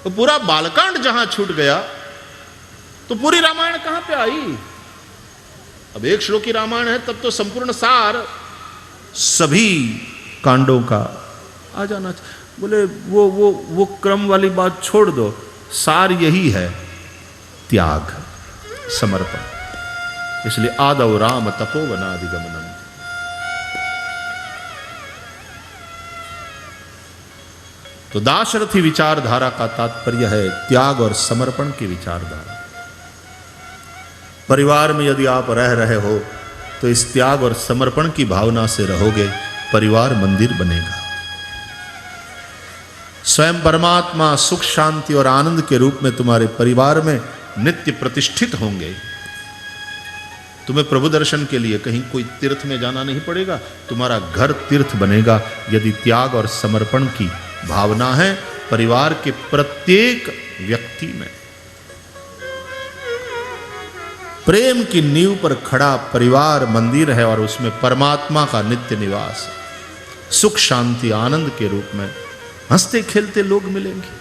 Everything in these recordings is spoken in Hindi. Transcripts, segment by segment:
तो पूरा बालकांड जहां छूट गया तो पूरी रामायण कहां पे आई? अब एक श्लोकी रामायण है, तब तो संपूर्ण सार सभी कांडों का आ जाना चाहिए। बोले वो क्रम वाली बात छोड़ दो, सार यही है, त्याग, समर्पण। इसलिए आदौ राम तपोवनादिगमनम। तो दाशरथी विचारधारा का तात्पर्य है त्याग और समर्पण की विचारधारा। परिवार में यदि आप रह रहे हो तो इस त्याग और समर्पण की भावना से रहोगे, परिवार मंदिर बनेगा। स्वयं परमात्मा सुख शांति और आनंद के रूप में तुम्हारे परिवार में नित्य प्रतिष्ठित होंगे। तुम्हें प्रभु दर्शन के लिए कहीं कोई तीर्थ में जाना नहीं पड़ेगा, तुम्हारा घर तीर्थ बनेगा यदि त्याग और समर्पण की भावना है परिवार के प्रत्येक व्यक्ति में। प्रेम की नींव पर खड़ा परिवार मंदिर है और उसमें परमात्मा का नित्य निवास, सुख शांति आनंद के रूप में हंसते खेलते लोग मिलेंगे।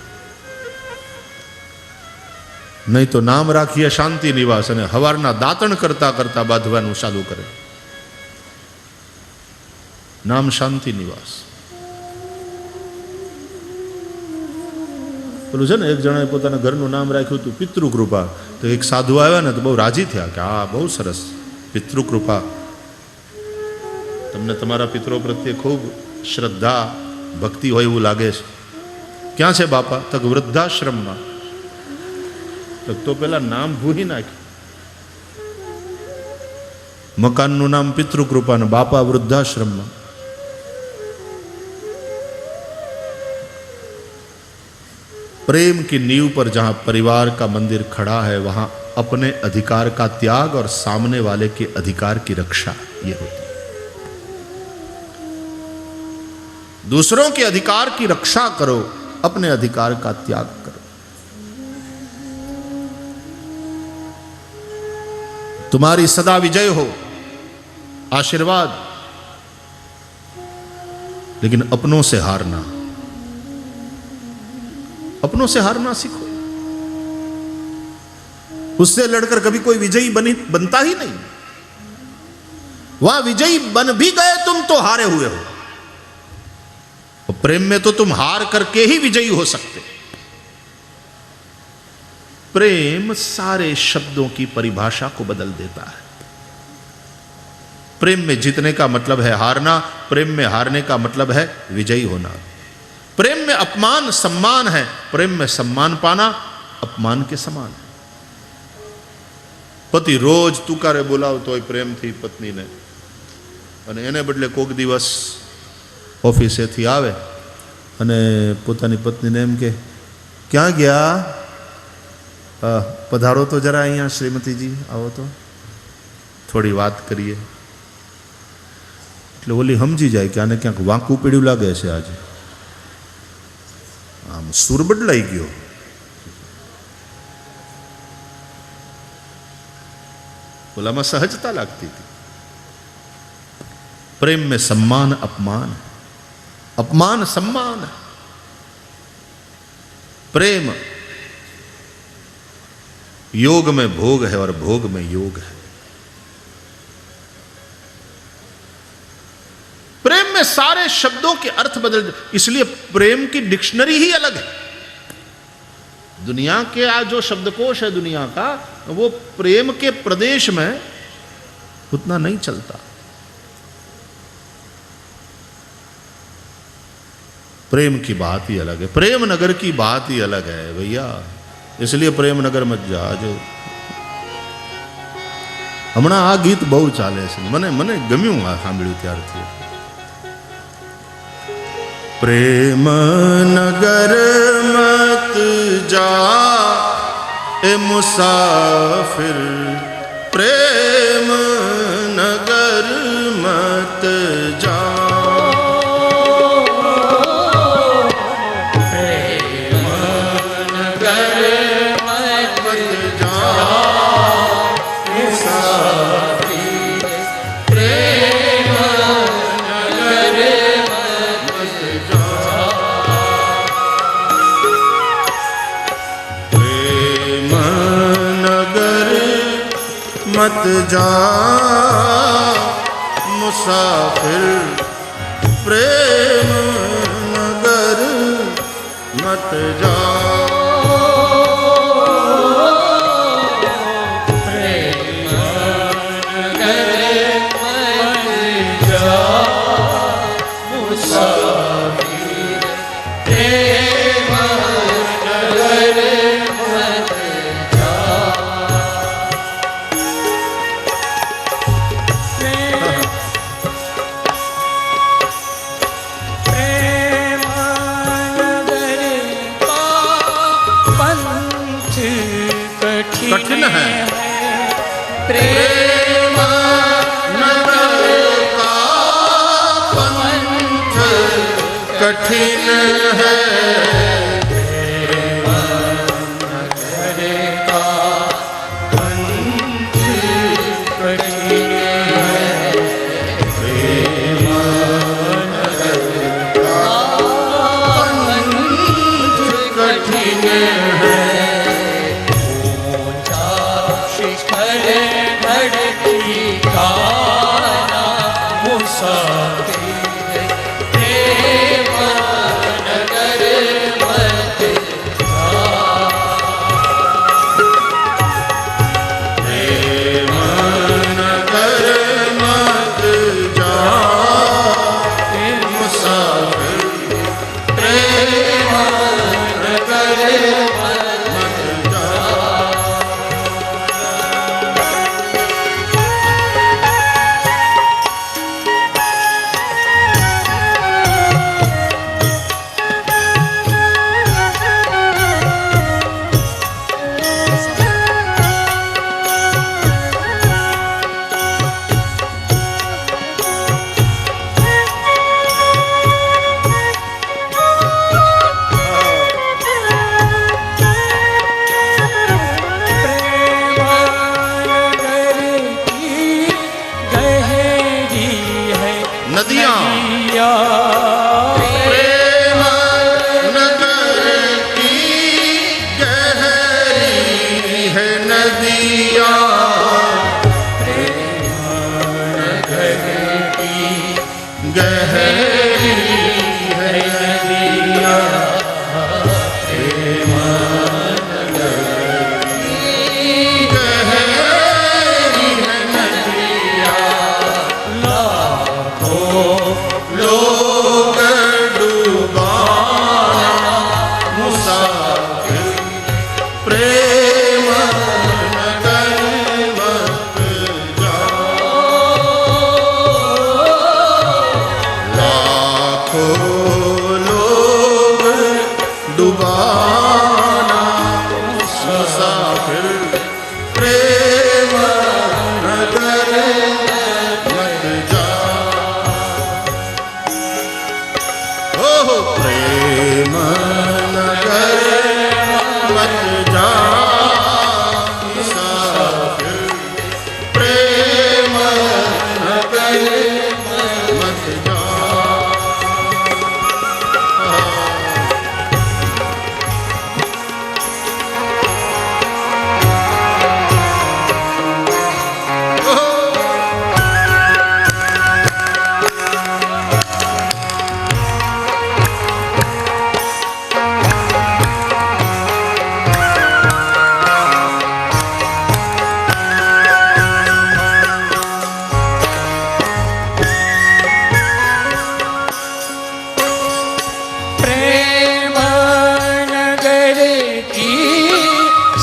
नहीं तो नाम राखिए शांति निवास અને હવારના દાતણ કરતા કરતા બાંધવાનું ચાલુ કરે, નામ શાંતિ નિવાસ। પેલું છે ને, એક જણાએ પોતાના ઘરનું નામ રાખ્યું હતું પિતૃકૃપા, તો એક સાધુ આવ્યા ને તો બહુ રાજી થયા કે આ બહુ સરસ પિતૃકૃપા, તમને તમારા પિતરો પ્રત્યે ખૂબ શ્રદ્ધા ભક્તિ હોય એવું લાગે છે। ક્યાં છે બાપા? તો વૃદ્ધાશ્રમમાં। તો પેલા નામ ભૂલી નાખ્યું, મકાનનું નામ પિતૃકૃપા ને બાપા વૃદ્ધાશ્રમમાં। प्रेम की नींव पर जहां परिवार का मंदिर खड़ा है वहां अपने अधिकार का त्याग और सामने वाले के अधिकार की रक्षा ये होती है। दूसरों के अधिकार की रक्षा करो, अपने अधिकार का त्याग करो। तुम्हारी सदा विजय हो, आशीर्वाद, लेकिन अपनों से हारना, अपनों से हारना सीखो। उससे लड़कर कभी कोई विजयी बनता ही नहीं। वहां विजयी बन भी गए तुम तो हारे हुए हो, और प्रेम में तो तुम हार करके ही विजयी हो सकते। प्रेम सारे शब्दों की परिभाषा को बदल देता है। प्रेम में जीतने का मतलब है हारना, प्रेम में हारने का मतलब है विजयी होना। प्रेम में अपमान सम्मान है, प्रेम में सम्मान पाना अपमान के समान है। पति रोज तुकारे बोलावतो હોય પ્રેમથી પત્નીને, અને એને બદલે કોક દિવસ ઓફિસેથી આવે અને પોતાની પત્નીને એમ કે ક્યાં ગયા, પધારો તો જરા અહીંયા શ્રીમતીજી, આવો તો થોડી વાત કરીએ। એટલે ઓલી સમજી જાય કે આને ક્યાંક વાંકું પીડ્યું લાગે છે, આજે આમ સુર બદલાઈ ગયો। बोलामा सहजता लगती थी। प्रेम में सम्मान अपमान, अपमान सम्मान। प्रेम योग में भोग है और भोग में योग है। प्रेम में सारे शब्दों के अर्थ बदल, इसलिए प्रेम की डिक्शनरी ही अलग है। दुनिया के आज जो शब्दकोश है दुनिया का, वो प्रेम के प्रदेश में उतना नहीं चलता। प्रेम की बात ही अलग है, प्रेम नगर की बात ही अलग है भैया। इसलिए प्रेम नगर मत जाजो। हमणा आ गीत बहु चाले छे, मने मने गम्યું आ सांभळ्યું ત્યારથી। प्रेम नगर मत जा ए मुसाफिर, प्रेम नगर मत जा। प्रेम नगर मत जा मुसाफिर, प्रेम नगर मत जा। मत जा मुसाफिर प्रेम नगर मत जा। कठिन है प्रेम नगर का पंथ कठिन है। प्रेम नगर का पंथ कठिन है। प्रेम नगर का पंथ कठिन है। नदियाँ प्रेम नगर की गहरी है नदियाँ। प्रेम नगर की गहरी है नदियाँ। प्रेम नगर की गहरी है नदियाँ। लोग डूबाना मुसाफिर प्रेम नगर मत जा। लाखों लोग डूबाना मुसाफिर प्रेम नगर मत जा। प्रेम नगर मत जा मुसाफिर प्रेम नगर मत जा।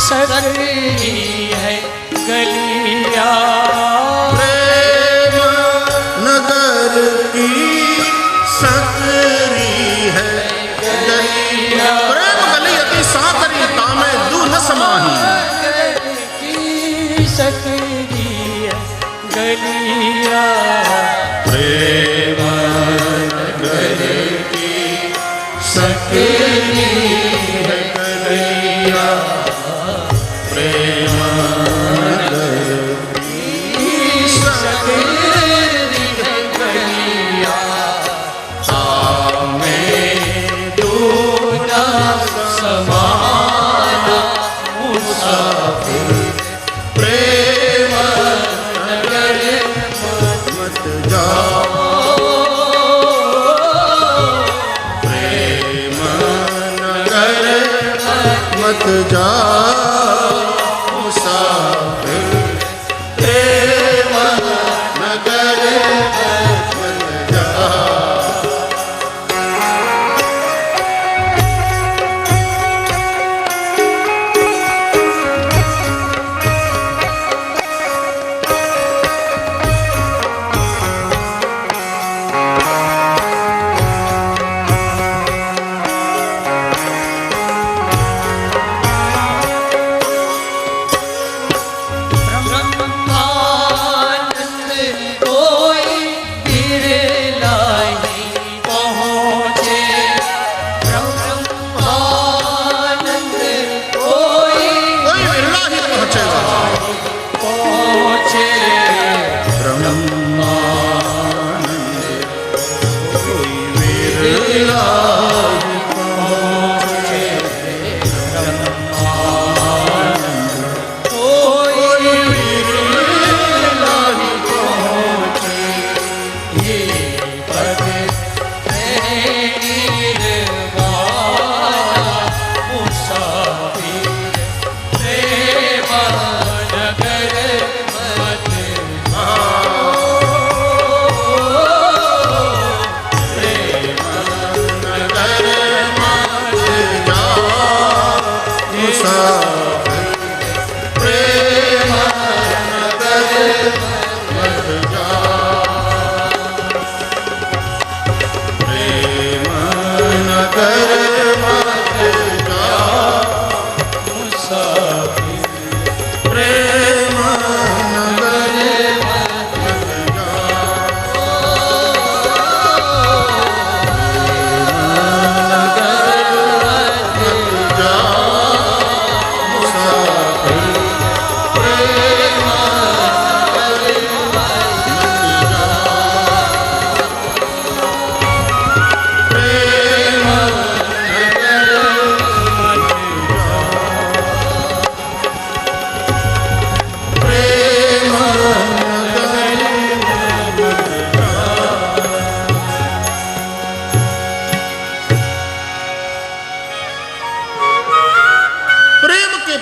सकरी है गलियां। प्रेम नगर की सकरी है गलियां। प्रेम गली अति साकरी तामे दू न समाही। की सकरी है गलियां। प्रेम नगर की सकरी है गलियां। प्रेम नगर की सकरी है गलियां। तामे दू न समाना मुसाफिर प्रेम जा मुसाफिर प्रेम नगर मत जा।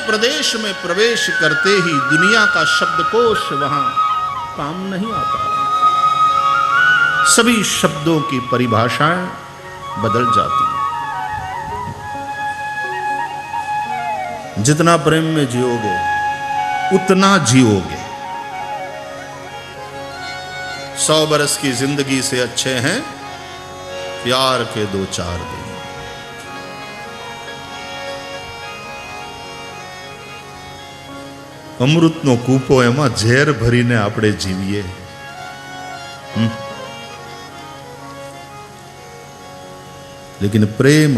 प्रदेश में प्रवेश करते ही दुनिया का शब्दकोश वहां काम नहीं आता। सभी शब्दों की परिभाषाएं बदल जाती। जितना प्रेम में जियोगे उतना जियोगे। 100 बरस की जिंदगी से अच्छे हैं प्यार के 2-4 दिन। અમૃતનો કૂપો એમાં ઝેર ભરીને આપણે જીવીએ। लेकिन प्रेम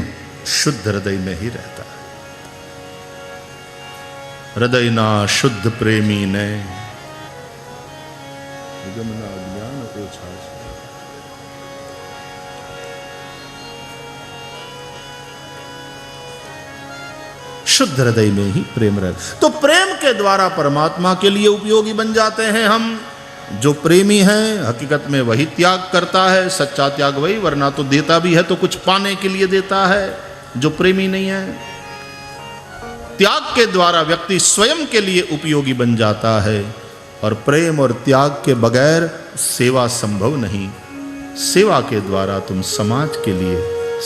शुद्ध हृदय में ही रहता है। हृदय ना शुद्ध प्रेमी ने ज्ञान ओछा છે। शुद्ध हृदय में ही प्रेम रहे। तो प्रेम के द्वारा परमात्मा के लिए उपयोगी बन जाते हैं हम। जो प्रेमी है हकीकत में वही त्याग करता है। सच्चा त्याग वही, वरना तो देता भी है तो कुछ पाने के लिए देता है। जो प्रेमी नहीं है, त्याग के द्वारा व्यक्ति स्वयं के लिए उपयोगी बन जाता है। और प्रेम और त्याग के बगैर सेवा संभव नहीं। सेवा के द्वारा तुम समाज के लिए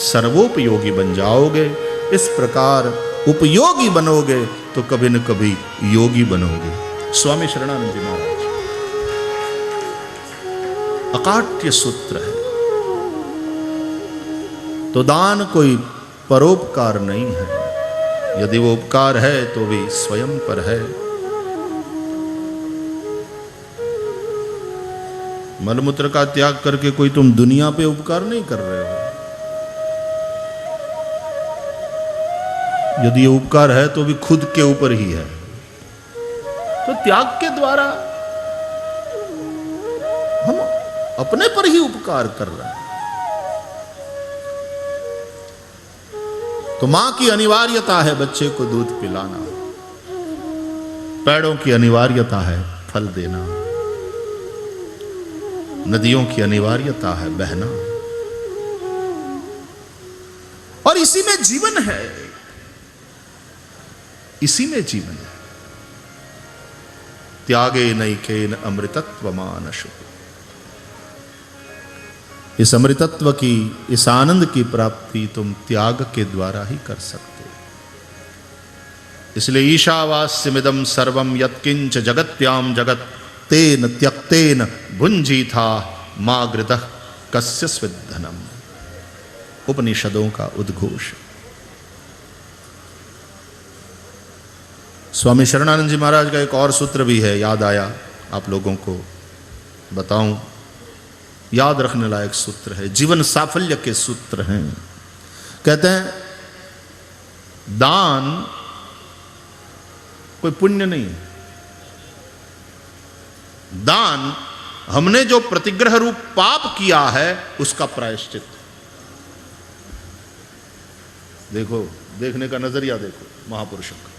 सर्वोपयोगी बन जाओगे। इस प्रकार उपयोगी बनोगे तो कभी न कभी योगी बनोगे। स्वामी शरणानंद जी महाराज अकाट्य सूत्र है। तो दान कोई परोपकार नहीं है। यदि वो उपकार है तो भी स्वयं पर है। मलमूत्र का त्याग करके कोई तुम दुनिया पे उपकार नहीं कर रहे हो। यदि ये उपकार है तो भी खुद के ऊपर ही है। तो त्याग के द्वारा हम अपने पर ही उपकार कर रहे हैं। तो मां की अनिवार्यता है बच्चे को दूध पिलाना। पेड़ों की अनिवार्यता है फल देना। नदियों की अनिवार्यता है बहना। और इसी में जीवन है। इसी में जीवन है। त्यागे नैकेन अमृतत्व मानशु। इस अमृतत्व की, इस आनंद की प्राप्ति तुम त्याग के द्वारा ही कर सकते हो। इसलिए ईशावास्यमिदं सर्वं यत्किंच जगत्याम जगत तेन त्यक्तेन भुंजीथा मागृतः कस्य स्विद्धनम। उपनिषदों का उद्घोष। स्वामी शरणानंद जी महाराज का एक और सूत्र भी है, याद आया आप लोगों को बताऊं। याद रखने लायक सूत्र है, जीवन साफल्य के सूत्र हैं। कहते हैं दान कोई पुण्य नहीं है। दान हमने जो प्रतिग्रह रूप पाप किया है उसका प्रायश्चित। देखो, देखने का नजरिया देखो महापुरुषों का।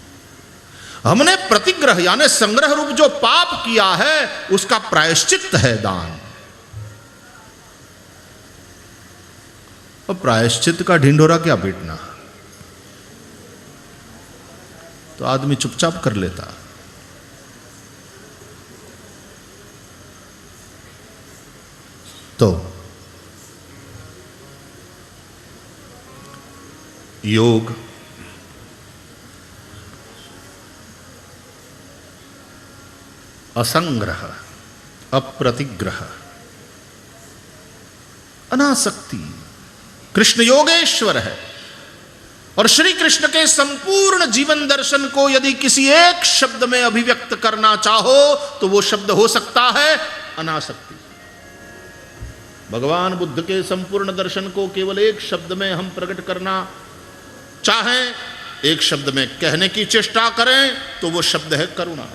हमने प्रतिग्रह यानी संग्रह रूप जो पाप किया है उसका प्रायश्चित है दान। और प्रायश्चित का ढिंढोरा क्या पीटना, तो आदमी चुपचाप कर लेता। तो योग असंग्रह, अप्रतिग्रह, अनासक्ति कृष्ण योगेश्वर है। और श्री कृष्ण के संपूर्ण जीवन दर्शन को यदि किसी एक शब्द में अभिव्यक्त करना चाहो तो वो शब्द हो सकता है अनासक्ति। भगवान बुद्ध के संपूर्ण दर्शन को केवल एक शब्द में हम प्रकट करना चाहें, एक शब्द में कहने की चेष्टा करें तो वो शब्द है करुणा।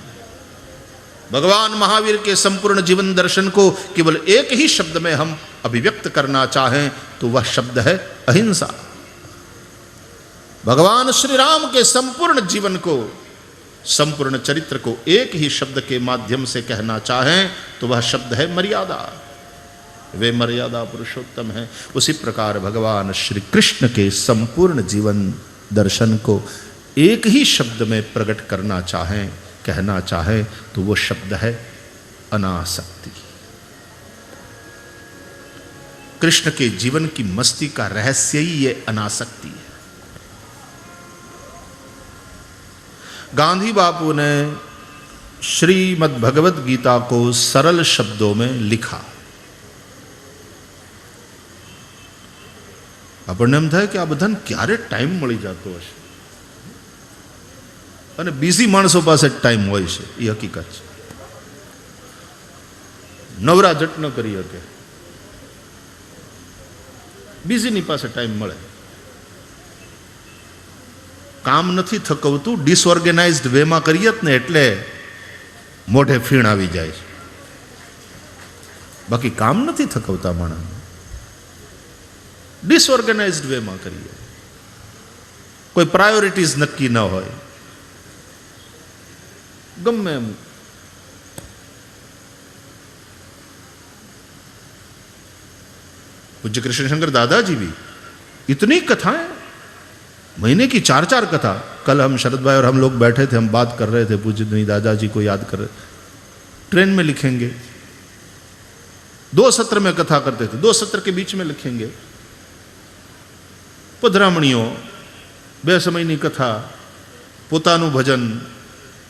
भगवान महावीर के संपूर्ण जीवन दर्शन को केवल एक ही शब्द में हम अभिव्यक्त करना चाहें तो वह शब्द है अहिंसा। भगवान श्री राम के संपूर्ण जीवन को, संपूर्ण चरित्र को एक ही शब्द के माध्यम से कहना चाहें तो वह शब्द है मर्यादा। वे मर्यादा पुरुषोत्तम है। उसी प्रकार भगवान श्री कृष्ण के संपूर्ण जीवन दर्शन को एक ही शब्द में प्रकट करना चाहें, कहना चाहें तो वो शब्द है अनासक्ति। कृष्ण के जीवन की मस्ती का रहस्य ही ये अनासक्ति है। गांधी बापू ने श्रीमद् भगवद गीता को सरल शब्दों में लिखा। આપણને એમ થાય કે આ બધાને ક્યારે ટાઈમ મળી જતો હશે, અને બિઝી માણસો પાસે ટાઈમ હોય છે, એ હકીકત છે। નવરા જટ ન કરી શકે, બિઝીની પાસે ટાઈમ મળે। કામ નથી થકવતું, ડિસઓર્ગેનાઇઝડ વેમાં કરીએ ને એટલે મોઢે ફીણ આવી જાય છે, બાકી કામ નથી થકવતા માણસ। डिसऑर्गेनाइज्ड वे में करिए, कोई प्रायोरिटीज नक्की न हो, गमे एम। पूज्य कृष्ण शंकर दादाजी भी इतनी कथाएं, महीने की 4-4 कथा। कल हम शरद भाई और हम लोग बैठे थे, हम बात कर रहे थे, पूज्य दादाजी को याद कर रहे, ट्रेन में लिखेंगे, 2 सत्र में कथा करते थे, 2 सत्र के बीच में लिखेंगे पधरामणीओ, 2 समयनी कथा, पोतानु भजन,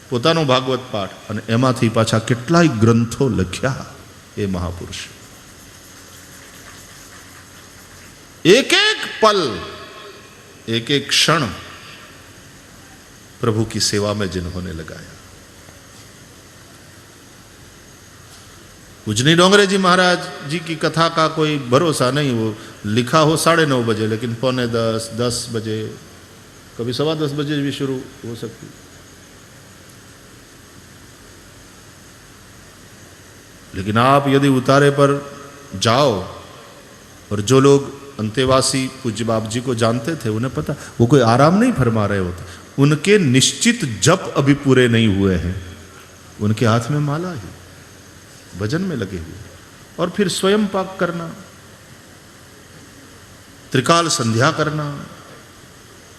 पोतानो भागवत पाठ, અને એમાંથી પાછા કેટલાય ગ્રંથો લખ્યા એ महापुरुष। एक एक पल, एक एक क्षण प्रभु की सेवा में जिन्होंने लगाया। पूजनी डोंगरे जी महाराज जी की कथा का कोई भरोसा नहीं, वो लिखा हो 9:30 बजे, लेकिन 9:45, 10 बजे, कभी 10:15 बजे भी शुरू हो सकती। लेकिन आप यदि उतारे पर जाओ, और जो लोग अंतेवासी पूज्य बाप जी को जानते थे उन्हें पता वो कोई आराम नहीं फरमा रहे होते, उनके निश्चित जप अभी पूरे नहीं हुए हैं, उनके हाथ में माला ही, भजन में लगे हुए, और फिर स्वयं पाक करना, त्रिकाल संध्या करना,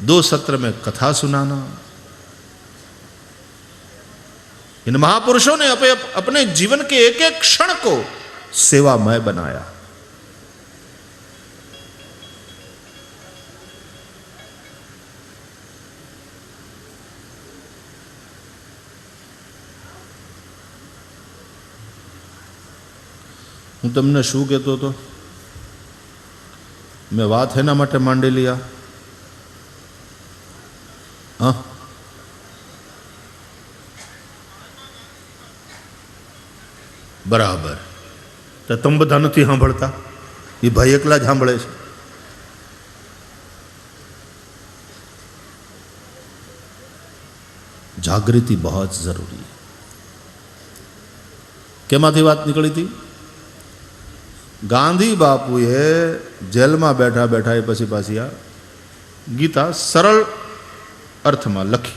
2 सत्र में कथा सुनाना, इन महापुरुषों ने अपने जीवन के एक एक क्षण को सेवामय बनाया। હું તમને શું કહેતો હતો? મેં વાત એના માટે માંડેલી આ હા બરાબર. તો તમે બધા નથી સાંભળતા, એ ભાઈ એકલા જ સાંભળે છે. જાગૃતિ बहुत जरूरी है. કેમાંથી વાત નીકળી હતી? ગાંધી બાપુએ જેલમાં બેઠા બેઠા એ પછી પાછી આ ગીતા सरल अर्थ में लखी.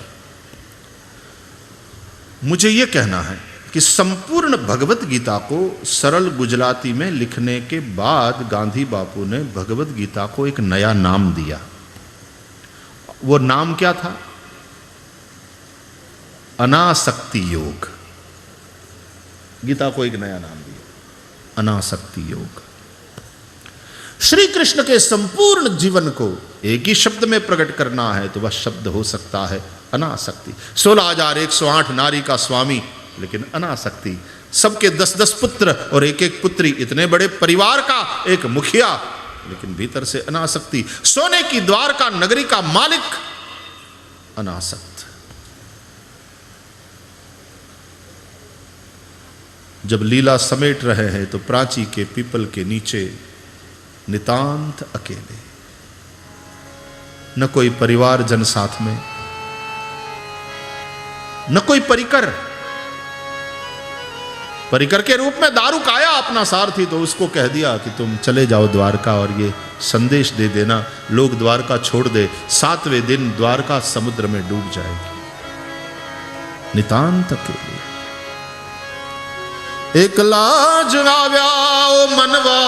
मुझे ये कहना है कि संपूर्ण भगवत गीता को सरल गुजराती में लिखने के बाद गांधी बापू ने भगवत गीता को एक नया नाम दिया. वो नाम क्या था? अनासक्ति योग. गीता को एक नया नाम दिया, अनासक्ति योग. श्री कृष्ण के संपूर्ण जीवन को एक ही शब्द में प्रकट करना है तो वह शब्द हो सकता है अनासक्ति. 16,108 नारी का स्वामी, लेकिन अनासक्ति. सबके 10-10 पुत्र और एक एक पुत्री, इतने बड़े परिवार का एक मुखिया, लेकिन भीतर से अनासक्ति. सोने की द्वारका नगरी का मालिक, अनासक्त. जब लीला समेट रहे हैं तो प्राची के पीपल के नीचे नितांत अकेले, न कोई परिवार जन साथ में, न कोई परिकर. परिकर के रूप में दारुक आया अपना सारथी, तो उसको कह दिया कि तुम चले जाओ द्वारका और ये संदेश दे देना लोग द्वारका छोड़ दे, 7वें दिन द्वारका समुद्र में डूब जाएगी. नितांत अकेले. एकला जवाव्या ओ मनवा,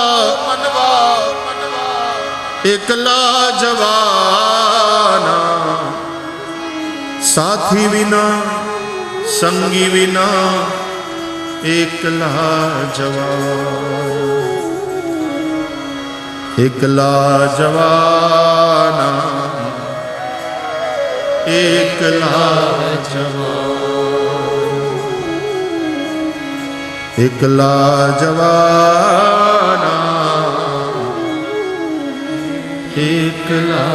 मनवा एकला जवाना, साथी विना संगी विना एकला जवान. एकला जवाना, एकला जवान. एकला जवाना, एकला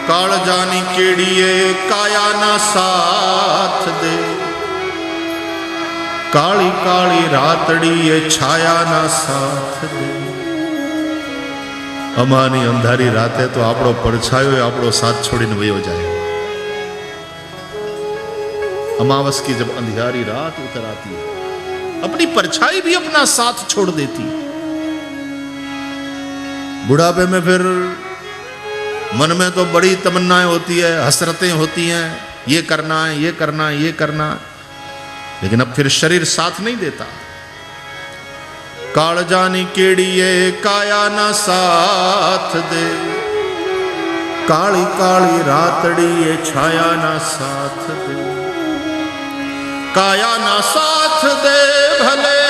काल जानी केड़िए काया ना साथ दे, काली काली रातड़िए छाया ना साथ दे. अमानी अंधारी राते तो आपड़ो परछायो आपड़ो साथ छोड़ीने वयो जाए. अमावस की जब अंधियारी रात उतर आती है, अपनी परछाई भी अपना साथ छोड़ देती. बुढ़ापे में फिर मन में तो बड़ी तमन्नाएं होती है, हसरतें होती हैं, ये करना है, ये करना है, ये करना है, लेकिन अब फिर शरीर साथ नहीं देता. काल जानी केड़िए काया ना साथ दे, काली काली रातड़िए छाया ना साथ दे. काया ना साथ दे भले,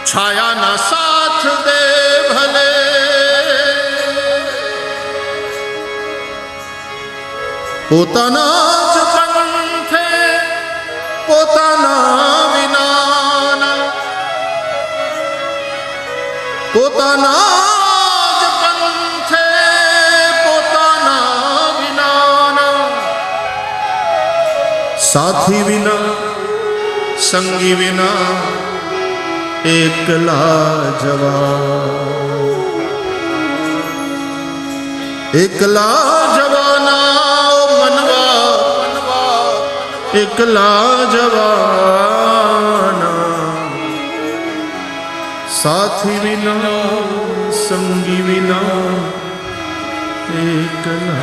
छाया ना साथ दे भले. पोताना ज पंथे पोताना विनाना, पोताना ज पंथे पोताना विनाना. साथी विना संगी विना एकला जवान. एकला जवाना ओ मनवा, मनवा एकला जवाना. साथी विना संगी विना एकला.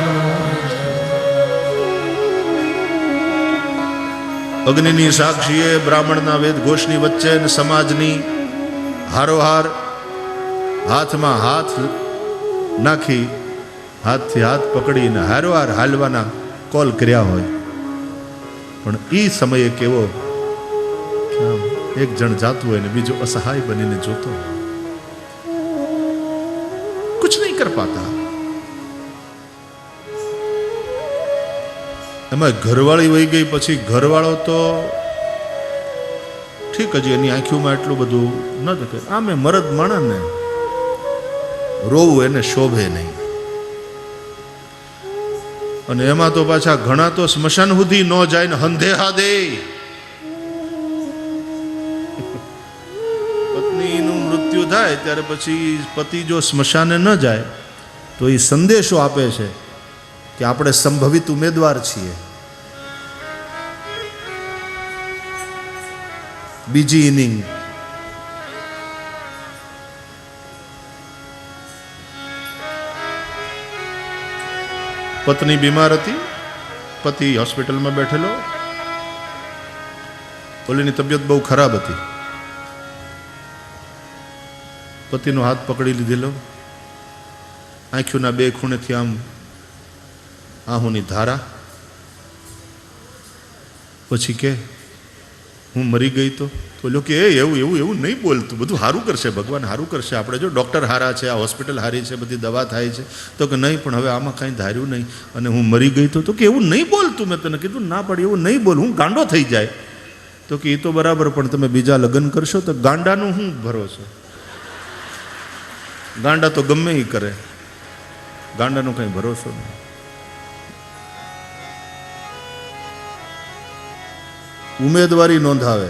अग्निनी साक्षीए ब्राह्मणना वेद घोषनी वच्चे ने समाजनी हारोहार हाथ में हाथ નાખી હાથથી હાથ પકડીને હારવાર હાલવાના કોલ કર્યા હોય, પણ એ સમયે કેવો કે આમ એક જણ જાતું હોય ને બીજો અસહાય બનીને જોતો હોય, कुछ नहीं कर पाता. એમાં ઘરવાળી વહી ગઈ પછી ઘરવાળો તો ઠીક, હજી એની આંખોમાં એટલું બધું ન દેખે. આમે મરદ માણસને રોવું એને શોભે નહીં. અને એમાં તો પાછા ઘણા તો સ્મશાન સુધી ન જાય ને હંધેહા દે. પત્નીનું મૃત્યુ થાય ત્યારે પછી પતિ જો સ્મશાને ન જાય તો એ સંદેશો આપે છે કે આપણે સંભવિત ઉમેદવાર છીએ. બીજી ઇનિંગ પત્ની બીમાર હતી, પતિ હોસ્પિટલમાં બેઠેલો, ઓલીની તબિયત બહુ ખરાબ હતી. પતિનો હાથ પકડી લીધેલો, આંખોના બે ખૂણેથી આમ આહુની ધારા. પછી કે હું મરી ગઈ તો બોલ્યો કે એવું એવું એવું નહીં બોલતું, બધું સારું કરશે, ભગવાન સારું કરશે, આપણે જો ડૉક્ટર હારા છે, આ હોસ્પિટલ હારી છે, બધી દવા થાય છે. તો કે નહીં, પણ હવે આમાં કાંઈ ધાર્યું નહીં અને હું મરી ગઈ તો કે એવું નહીં બોલતું, મેં તને કીધું ના પડે એવું નહીં બોલ, હું ગાંડો થઈ જાય. તો કે એ તો બરાબર, પણ તમે બીજા લગ્ન કરશો તો ગાંડાનું શું ભરોસો? ગાંડા તો ગમે એ કરે, ગાંડાનો કંઈ ભરોસો નહીં. ઉમેદવારી નોંધાવે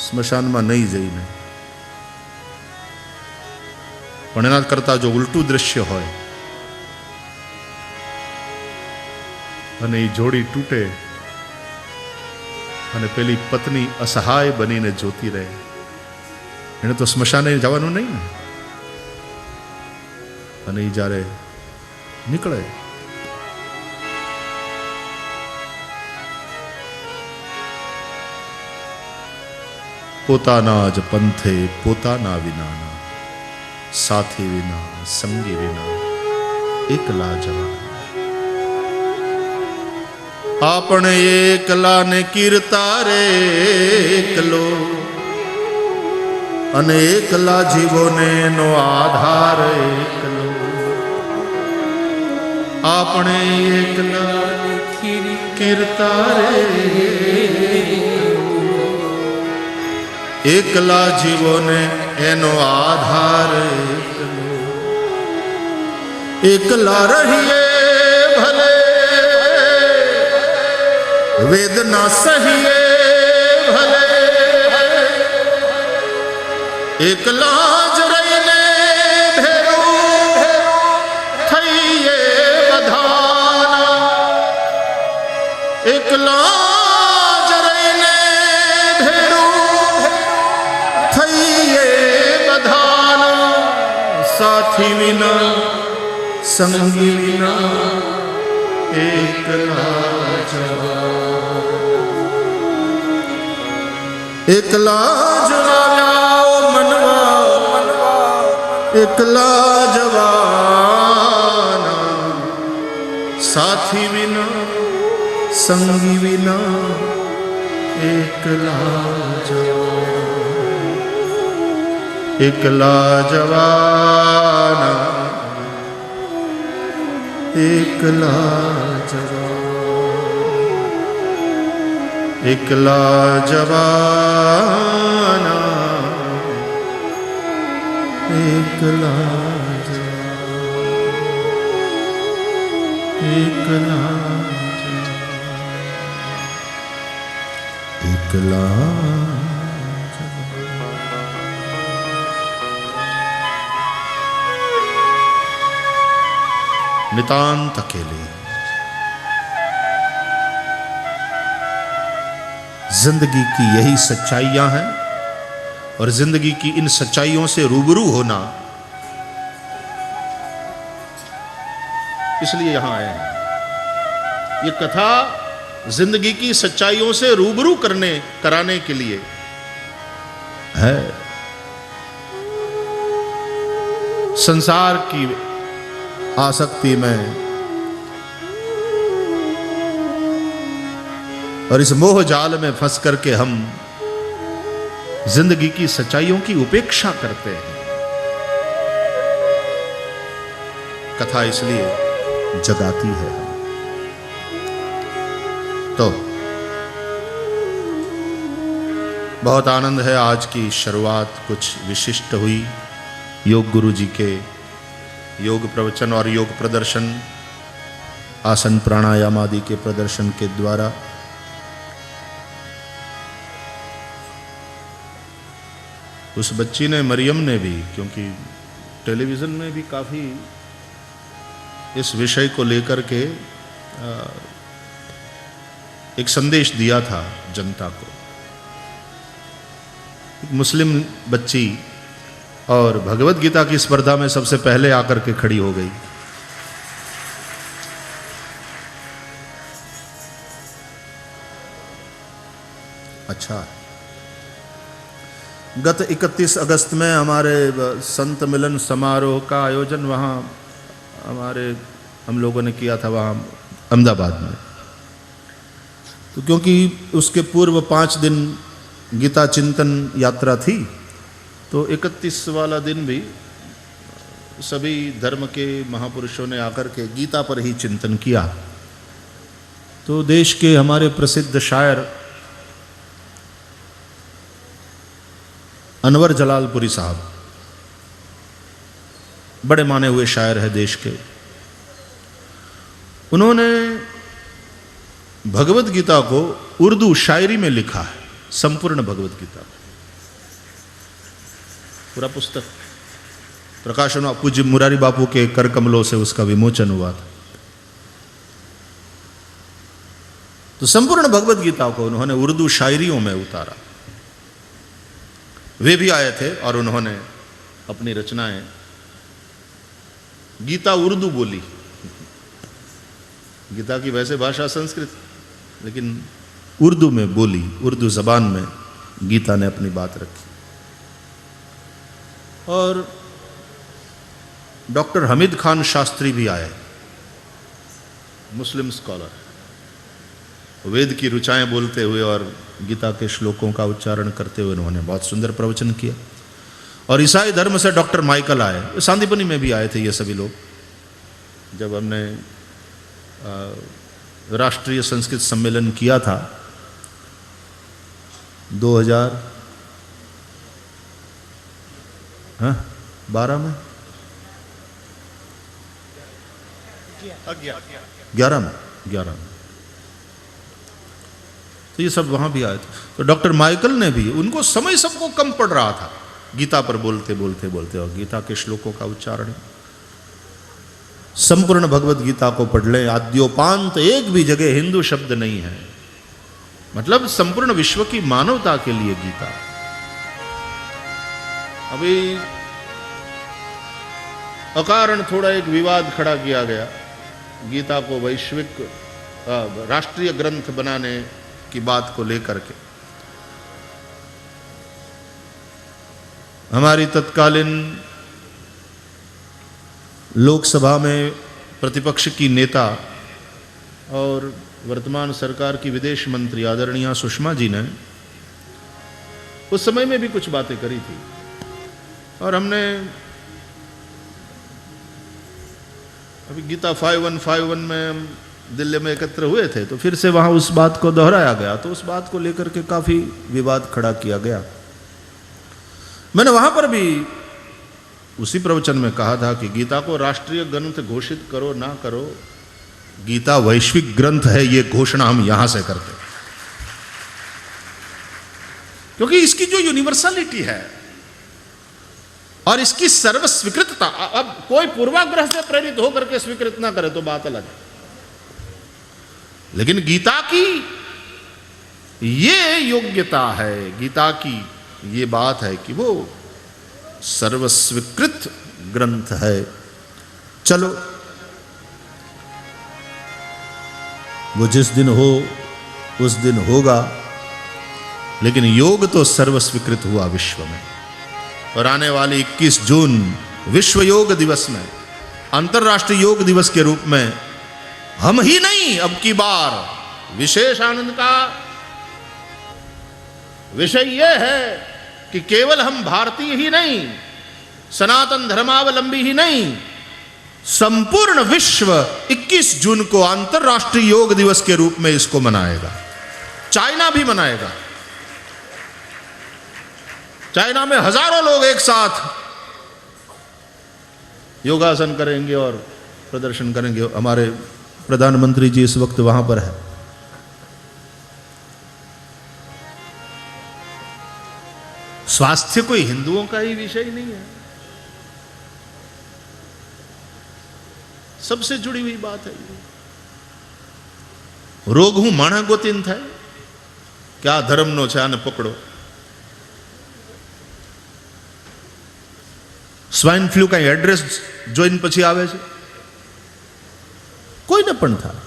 સ્મશાનમાં નહીં જઈને, પણ એના કરતાં જો ઉલટું દ્રશ્ય હોય અને એ જોડી તૂટે અને પેલી પત્ની અસહાય બનીને જોતી રહે, એને તો સ્મશાને જવાનું નહીં ને. અને એ જ્યારે નીકળે પોતાના જ પંથે પોતાના વિનાના, સાથી વિના સંગી વિના એકલા જવા. આપણે એકલાને કીર્તા રે એકલો, અને એકલા જીવોને નો આધાર એકલો. આપણે એકલા કીર્તા રે એકલા જીવોને એનો આધાર એકલો. એકલા રહીએ ભલે વેદના સહીએ ભલે, એકલા જ રહીને ભેરું થઈએ બધાના. એકલા જ રહીને ભેરું થઈએ બધાના. સાથી વિના સંગી વિના એકલા જવા. એકલા જવાયા મનવા એકલા જવાના. સાથી વિના સંગી વિના એકલા જવા. એકલા જવાના એકલા જવા. એકલા જવાના એકલા જવા. એકલા જવા. એકલા नितांत अकेले. जिंदगी की यही सच्चाइयां हैं और जिंदगी की इन सच्चाइयों से रूबरू होना, इसलिए यहां आए हैं. ये कथा जिंदगी की सच्चाइयों से रूबरू कराने के लिए है. संसार की आसक्ति में और इस मोह जाल में फंस करके हम जिंदगी की सच्चाइयों की उपेक्षा करते हैं। कथा इसलिए जगाती है। तो बहुत आनंद है, आज की शुरुआत कुछ विशिष्ट हुई। योग गुरु जी के योग प्रवचन और योग प्रदर्शन, आसन प्राणायाम आदि के प्रदर्शन के द्वारा उस बच्ची ने, मरियम ने भी, क्योंकि टेलीविज़न में भी काफ़ी इस विषय को लेकर के एक संदेश दिया था जनता को। एक मुस्लिम बच्ची और भगवत गीता की स्पर्धा में सबसे पहले आकर के खड़ी हो गई। अच्छा, गत 31 अगस्त में हमारे संत मिलन समारोह का आयोजन वहाँ हम लोगों ने किया था, वहाँ अहमदाबाद में। तो क्योंकि उसके पूर्व 5 दिन गीता चिंतन यात्रा थी, तो 31 वाला दिन भी सभी धर्म के महापुरुषों ने आकर के गीता पर ही चिंतन किया। तो देश के हमारे प्रसिद्ध शायर अनवर जलालपुरी साहब, बड़े माने हुए शायर हैं देश के, उन्होंने भगवत गीता को उर्दू शायरी में लिखा है, संपूर्ण भगवत गीता, पूरा पुस्तक प्रकाशन पूज्य मुरारी बापू के कर कमलों से उसका विमोचन हुआ था। तो संपूर्ण भगवत गीता को उन्होंने उर्दू शायरियों में उतारा। वे भी आए थे और उन्होंने अपनी रचनाएं, गीता उर्दू बोली। गीता की वैसे भाषा संस्कृत, लेकिन उर्दू में बोली, उर्दू जबान में गीता ने अपनी बात रखी। और डॉक्टर हमीद खान शास्त्री भी आए, मुस्लिम स्कॉलर, वेद की ऋचाएं बोलते हुए और गीता के श्लोकों का उच्चारण करते हुए उन्होंने बहुत सुंदर प्रवचन किया। और ईसाई धर्म से डॉक्टर माइकल आए, सांदीपनी में भी आए थे ये सभी लोग, जब हमने राष्ट्रीय संस्कृत सम्मेलन किया था 2012 में, 11 में। तो ये सब वहां भी आए थे। तो डॉक्टर माइकल ने भी, उनको समय सबको कम पड़ रहा था गीता पर बोलते और गीता के श्लोकों का उच्चारण। संपूर्ण भगवत गीता को पढ़ लें, आद्योपांत एक भी जगह हिंदू शब्द नहीं है, मतलब संपूर्ण विश्व की मानवता के लिए गीता। अभी अकारण थोड़ा एक विवाद खड़ा किया गया, गीता को वैश्विक राष्ट्रीय ग्रंथ बनाने की बात को लेकर के। हमारी तत्कालीन लोकसभा में प्रतिपक्ष की नेता और वर्तमान सरकार की विदेश मंत्री आदरणीय सुषमा जी ने उस समय में भी कुछ बातें करी थी, और हमने अभी गीता 5151 में हम दिल्ली में एकत्र हुए थे, तो फिर से वहां उस बात को दोहराया गया। तो उस बात को लेकर के काफी विवाद खड़ा किया गया। मैंने वहां पर भी उसी प्रवचन में कहा था कि गीता को राष्ट्रीय ग्रंथ घोषित करो ना करो, गीता वैश्विक ग्रंथ है, ये घोषणा हम यहां से करते हैं, क्योंकि इसकी जो यूनिवर्सलिटी है और इसकी सर्वस्वीकृतता, अब कोई पूर्वाग्रह से प्रेरित होकर के स्वीकृत ना करे तो बात अलग है, लेकिन गीता की ये योग्यता है, गीता की ये बात है कि वो सर्वस्वीकृत ग्रंथ है। चलो, वो जिस दिन हो उस दिन होगा, लेकिन योग तो सर्वस्वीकृत हुआ विश्व में। और आने वाली 21 जून विश्व योग दिवस में अंतर्राष्ट्रीय योग दिवस के रूप में हम ही नहीं, अब की बार विशेष आनंद का विषय यह है कि केवल हम भारतीय ही नहीं, सनातन धर्मावलंबी ही नहीं, संपूर्ण विश्व 21 जून को अंतर्राष्ट्रीय योग दिवस के रूप में इसको मनाएगा। चाइना भी मनाएगा। चाइना में हजारों लोग एक साथ योगासन करेंगे और प्रदर्शन करेंगे। हमारे प्रधानमंत्री जी इस वक्त वहां पर है। स्वास्थ्य कोई हिंदुओं का ही विषय नहीं है, सबसे जुड़ी हुई बात है। रोग हूं माणा गोतीन थाय, क्या धर्म नो छे आने पकड़ो। स्वाइन फ्लू का एड्रेस જોઈને પછી આવે છે? કોઈને પણ થાય।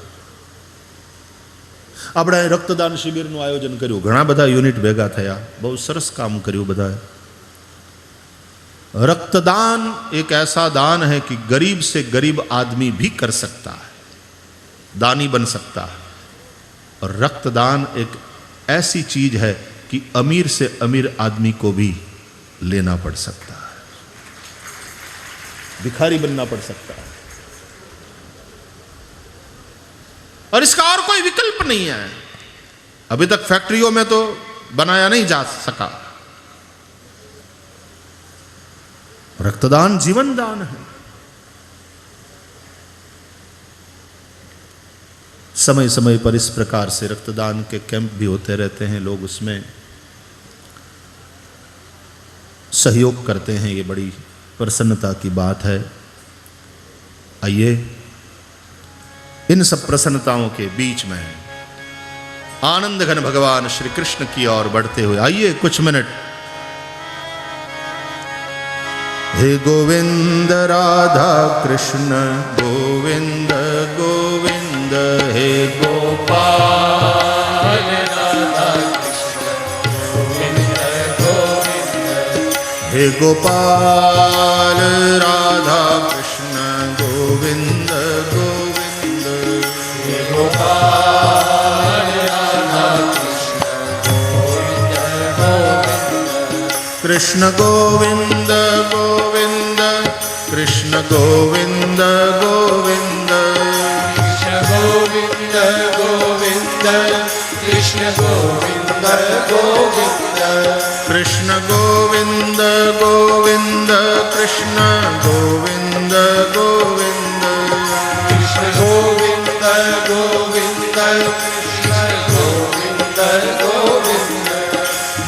આપણે રક્તદાન શિબિરનું આયોજન કર્યું, ઘણા બધા યુનિટ ભેગા થયા, બહુ સરસ કામ કર્યું બધાએ। रक्तदान एक ऐसा दान है कि गरीब से गरीब आदमी भी कर सकता है, दानी बन सकता है। और रक्तदान एक ऐसी चीज है कि अमीर से अमीर आदमी को भी लेना पड़ सकता है, भिखारी बनना पड़ सकता है, और इसका और कोई विकल्प नहीं है। अभी तक फैक्ट्रियों में तो बनाया नहीं जा सका। रक्तदान जीवन दान है। समय समय पर इस प्रकार से रक्तदान के कैंप भी होते रहते हैं, लोग उसमें सहयोग करते हैं, ये बड़ी प्रसन्नता की बात है। आइए इन सब प्रसन्नताओं के बीच में आनंद घन भगवान श्री कृष्ण की ओर बढ़ते हुए आइए कुछ मिनट। हे गोविंद राधा कृष्ण गोविंद गोविंद, हे गोपाल राधा कृष्ण गोविंद गोविंद, हे गोपाल राधा कृष्ण गोविंद गोविंद, हे गोपाल राधा कृष्ण गोविंद गोविंद, कृष्ण गोविंद गोविंद, कृष्ण गोविंद गोविंद, कृष्ण गोविंद गोविंद, कृष्ण गोविंद गोविंद, कृष्ण गोविंद गोविंद, कृष्ण गोविंद गोविंद, कृष्ण गोविंद गोविंद, कृष्ण गोविंद गोविंद,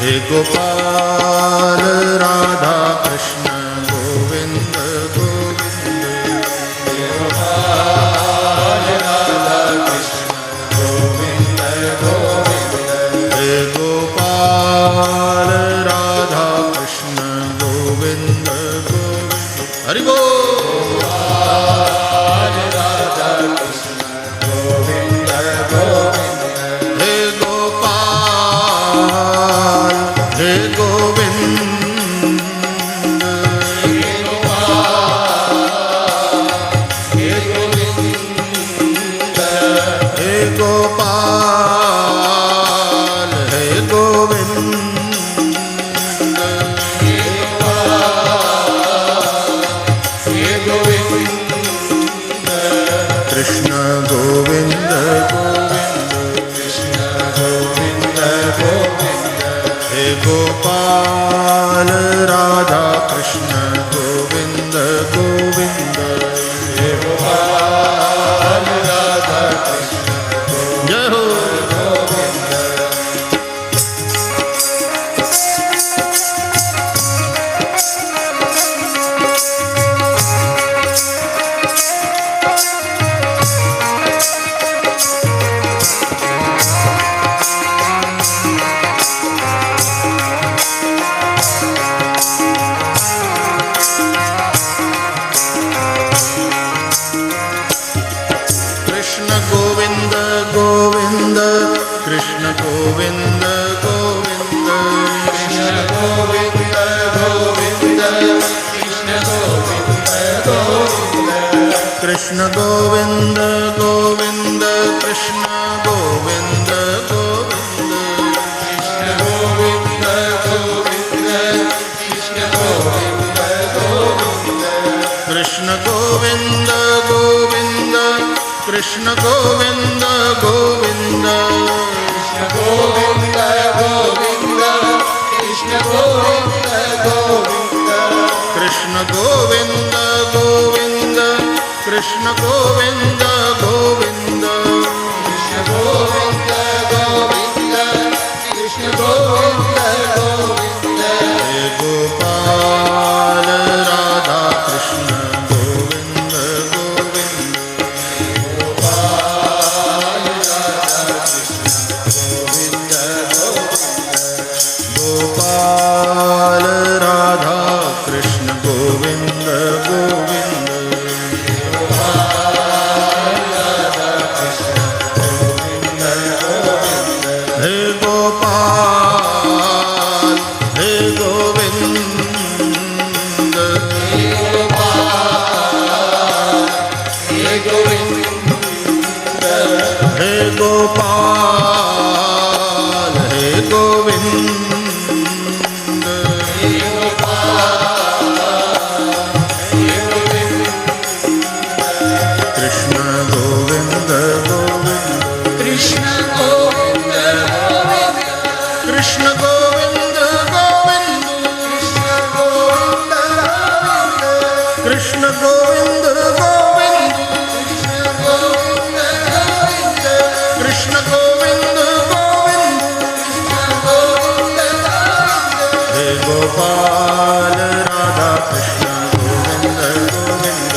हे गोपाल राधा कृष्ण गोविंद गोविंद, हे गोपाल राधा कृष्ण गोविंद गोविंद, हे गोपाल राधा कृष्ण गोविंद गोविंद। हरि बोल। राधा कृष्ण गोविंद गोविंद, हे गोपाल हे गोविंद, हे गोपाल हे गोविंद, हे गोपाल हे गोविंद, हे गोपाल हे गोविंद, कृष्ण गोविंद गोविंद, कृष्ण गोविंद गोविंद, हे गोपाल राधा कृष्ण गोविंद गोविंद, हे गोपाल राधा कृष्ण जय हो गोविंद। कृष्ण गोविंद गोविंद कृष्ण गोविंद गोविंद कृष्ण गोविंद गोविंद कृष्ण गोविंद गोविंद कृष्ण गोविंद गोविंद कृष्ण गोविंद गोविंद कृष्ण गोविंद गोविंद हे गोपाल राधा कृष्ण गोविंद गोविंद गोपाल राधा कृष्ण गोविंद गोविंद हे गोपाल हे गोविंद हे गोपाल हे गोविंद कृष्ण गोविंद गोविंद कृष्ण गोविंद कृष्ण गोविंद गोविंद कृष्ण गोविंद गोविंद कृष्ण गोविंद गोविंद हे गोपाल राधा कृष्ण गोविंद गोविंद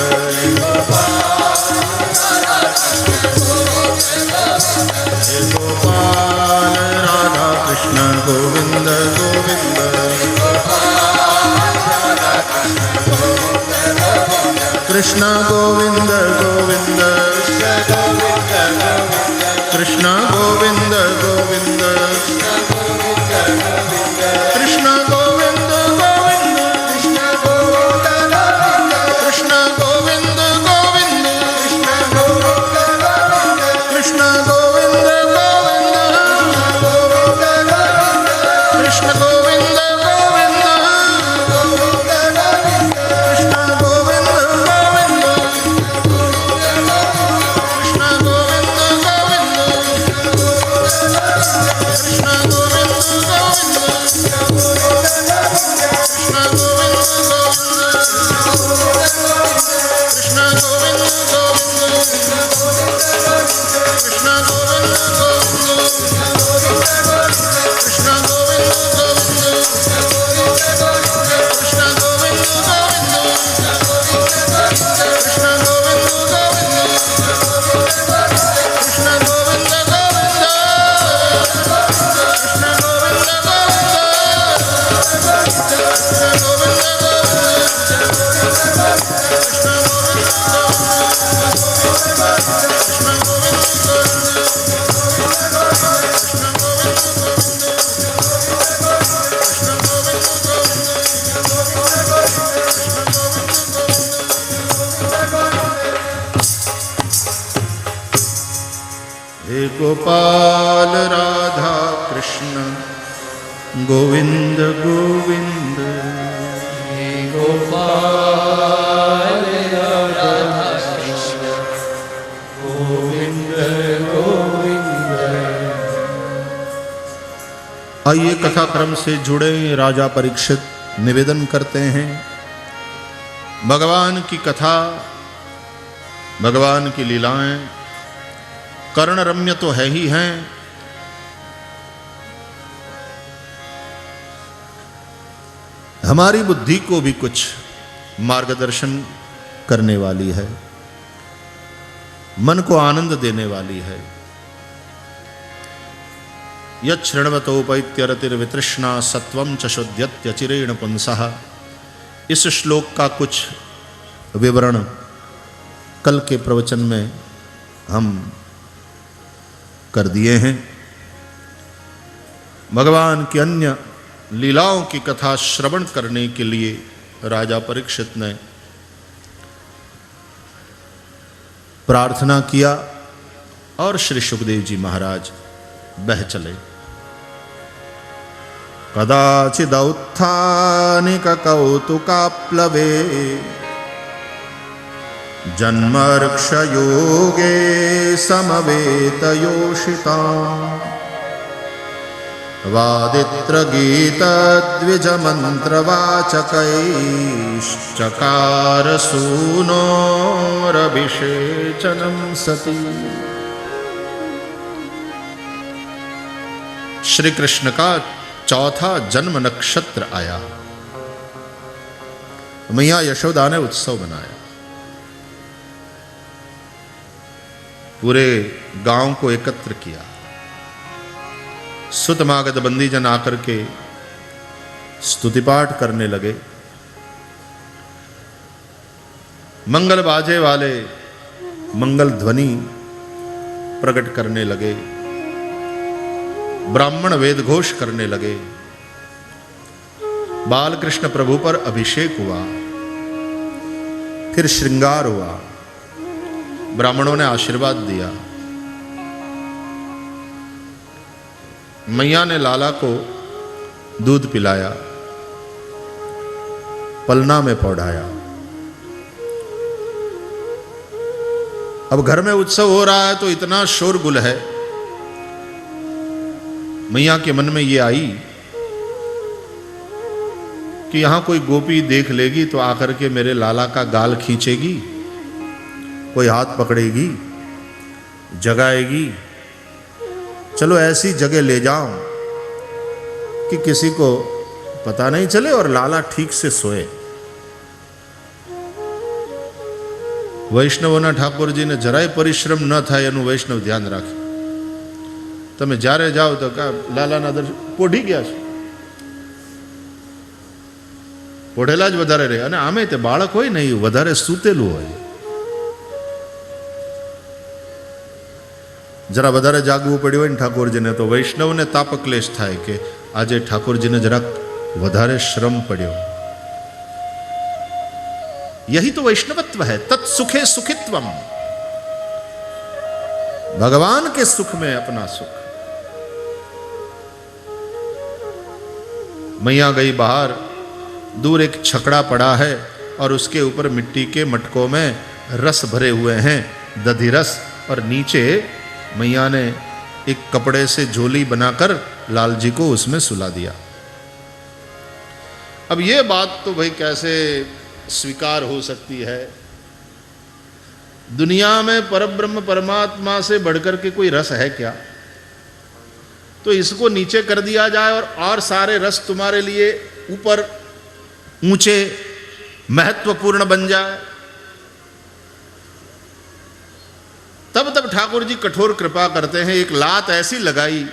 हे गोपाल राधा कृष्ण गोविंद गोविंद कृष्ण गोविंद गोविंद कृष्ण गोविंद गोविंद कृष्ण गोविंद गोविंद कृष्ण गोविंद गोविंद कृष्ण गोविंद गोविंद कृष्ण गोविंद गोविंद कृष्ण गोविंद गोविंद कृष्ण गोविंद गोविंद कृष्ण गोविंद गोविंद कृष्ण गोविंद कृष्ण गोविंद कृष्ण गोविंद कृष्ण गोविंद कृष्ण गोविंद कृष्ण गोविंद कृष्ण गोविंद हे गोपाल राधा कृष्ण गोविंद गोविंद गोपाल राधा कृष्ण गोविंद गोविंद। आइए कथा क्रम से जुड़े राजा परीक्षित निवेदन करते हैं, भगवान की कथा, भगवान की लीलाएं कर्ण रम्य तो है ही हैं, हमारी बुद्धि को भी कुछ मार्गदर्शन करने वाली है, मन को आनंद देने वाली है। यच्छृण्वतोपैत्यरतिर्वितृष्णा सत्वं च शुद्ध्यत्यचिरेण पुंसः। इस श्लोक का कुछ विवरण कल के प्रवचन में हम कर दिए हैं। भगवान की अन्य लीलाओं की कथा श्रवण करने के लिए राजा परीक्षित ने प्रार्थना किया और श्री सुखदेव जी महाराज बह चले। कदाचिदौत्थानिक कौतुकाप्लवे जन्मर्क्षयोगे समवेतयोषिता वादित्रगीतद्विजमन्त्रवाचकैश्चकार सूनोरभिषेचनं सती। श्री कृष्ण का चौथा जन्म नक्षत्र आया। मैया यशोदा ने उत्सव मनाया। पूरे गांव को एकत्र किया। सुतमागध बंदी जन आकर के स्तुति पाठ करने लगे। मंगल बाजे वाले मंगल ध्वनि प्रकट करने लगे। ब्राह्मण वेद घोष करने लगे। बाल कृष्ण प्रभु पर अभिषेक हुआ। फिर श्रृंगार हुआ। ब्राह्मणों ने आशीर्वाद दिया। मैया ने लाला को दूध पिलाया, पलना में पौढ़ाया। अब घर में उत्सव हो रहा है तो इतना शोरगुल है। मैया के मन में ये आई कि यहां कोई गोपी देख लेगी तो आकर के मेरे लाला का गाल खींचेगी, कोई हाथ पकड़ेगी, जगाएगी। चलो ऐसी जगह ले जाऊं कि किसी को पता नहीं चले और लाला ठीक से सोए। વૈષ્ણવોના ઠાકોરજીને જરાય પરિશ્રમ ન થાય એનું વૈષ્ણવ ધ્યાન રાખે. તમે જ્યારે જાઓ તો લાલાના દર્શન પોઢી ગયા છે, પોઢેલા જ વધારે રહે. અને આમે તે બાળક હોય ને એ વધારે સૂતેલું હોય, જરા વધારે જાગવું પડ્યું હોય ને ઠાકોરજીને તો વૈષ્ણવને તાપક્લેશ થાય કે આજે ઠાકોરજીને જરાક વધારે શ્રમ પડ્યો. यही तो वैष्णवत्व है. तत्सुखे सुखित्वम, भगवान के सुख में अपना सुख. मैया गई बाहर. दूर एक छकड़ा पड़ा है और उसके ऊपर मिट्टी के मटकों में रस भरे हुए हैं, दधी रस. और नीचे मैया ने एक कपड़े से झोली बनाकर लाल जी को उसमें सुला दिया. अब ये बात तो भाई कैसे स्वीकार हो सकती है? दुनिया में परब्रह्म परमात्मा से बढ़कर के कोई रस है क्या? तो इसको नीचे कर दिया जाए और सारे रस तुम्हारे लिए ऊपर ऊंचे महत्वपूर्ण बन जाए. तब ठाकुर जी कठोर कृपा करते हैं. एक लात ऐसी लगाई,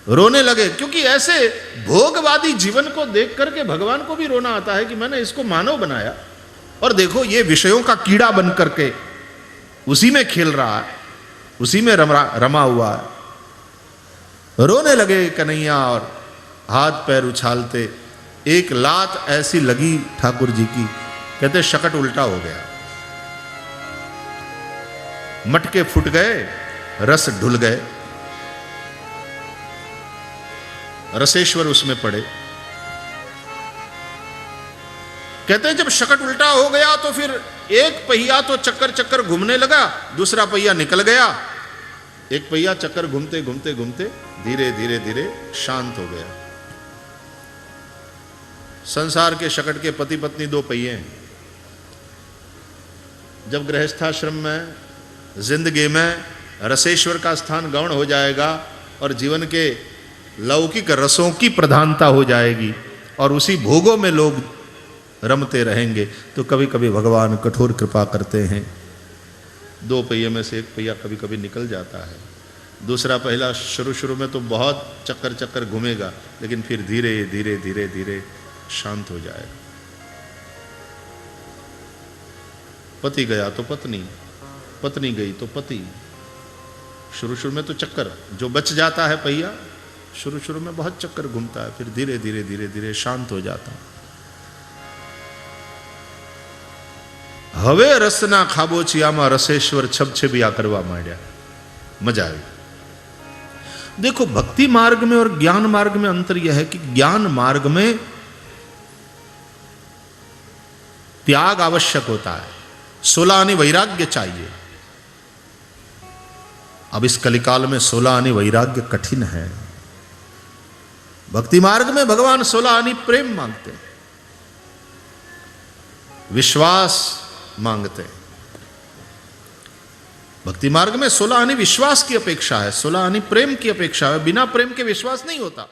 रोने लगे. क्योंकि ऐसे भोगवादी जीवन को देख करके भगवान को भी रोना आता है कि मैंने इसको मानव बनाया और देखो ये विषयों का कीड़ा बन करके उसी में खेल रहा है, उसी में रमा हुआ है. रोने लगे कन्हैया और हाथ पैर उछालते. एक लात ऐसी लगी ठाकुर जी की, कहते शकट उल्टा हो गया, मटके फूट गए, रस ढुल गए, रसेश्वर उसमें पड़े. कहते हैं जब शकट उल्टा हो गया तो फिर एक पहिया तो चक्कर चक्कर घूमने लगा, दूसरा पहिया निकल गया. एक पहिया चक्कर घूमते घूमते घूमते धीरे धीरे धीरे शांत हो गया. संसार के शकट के पति पत्नी दो पहिए हैं. जब गृहस्थाश्रम में जिंदगी में रसेश्वर का स्थान गौण हो जाएगा और जीवन के लौकिक रसों की प्रधानता हो जाएगी और उसी भोगों में लोग रमते रहेंगे, तो कभी कभी भगवान कठोर कृपा करते हैं. दो पहिए में से एक पहिया कभी कभी निकल जाता है. दूसरा पहिया शुरू में तो बहुत चक्कर चक्कर घूमेगा, लेकिन फिर धीरे धीरे धीरे धीरे शांत हो जाएगा. पति गया तो पत्नी, पत्नी गई तो पति. शुरू में तो चक्कर, जो बच जाता है पहिया शुरू में बहुत चक्कर घूमता है, फिर धीरे धीरे धीरे धीरे शांत हो जाता है. હવે રસના ખાબોચિયામાં રસેશ્वर છબછબિયા કરવા માંડ્યા। मजा आई। देखो भक्ति मार्ग में और ज्ञान मार्ग में अंतर यह है कि ज्ञान मार्ग में त्याग आवश्यक होता है, 16 आने वैराग्य चाहिए। अब इस कलिकाल में 16 आने वैराग्य कठिन है। भक्ति मार्ग में भगवान 16 आने प्रेम मांगते हैं, विश्वास मांगते हैं। भक्ति मार्ग में 16 आने विश्वास की अपेक्षा है, 16 आने प्रेम की अपेक्षा है। बिना प्रेम के विश्वास नहीं होता।